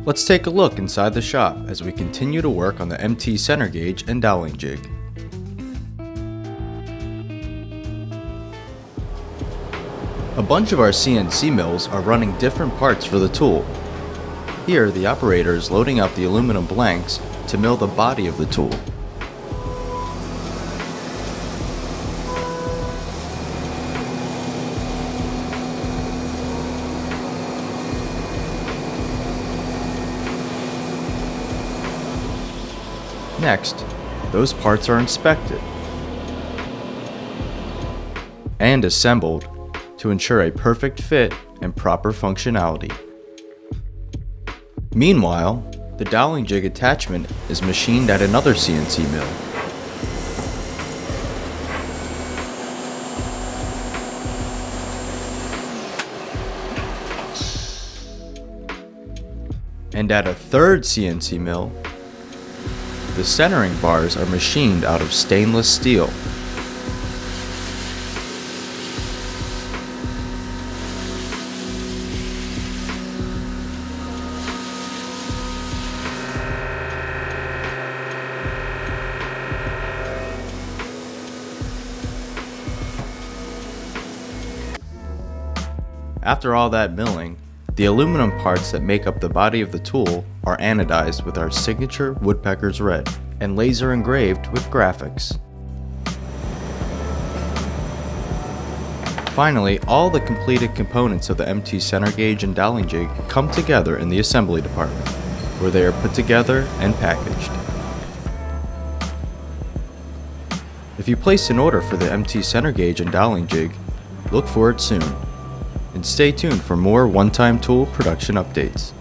Let's take a look inside the shop as we continue to work on the MT center gauge and doweling jig. A bunch of our CNC mills are running different parts for the tool. Here, the operator is loading up the aluminum blanks to mill the body of the tool. Next, those parts are inspected and assembled to ensure a perfect fit and proper functionality. Meanwhile, the doweling jig attachment is machined at another CNC mill. And at a third CNC mill, the centering bars are machined out of stainless steel. After all that milling, the aluminum parts that make up the body of the tool are anodized with our signature woodpecker's red and laser engraved with graphics. Finally, all the completed components of the MT center gauge and doweling jig come together in the assembly department, where they are put together and packaged. If you place an order for the MT center gauge and doweling jig, look for it soon. And stay tuned for more one-time tool production updates.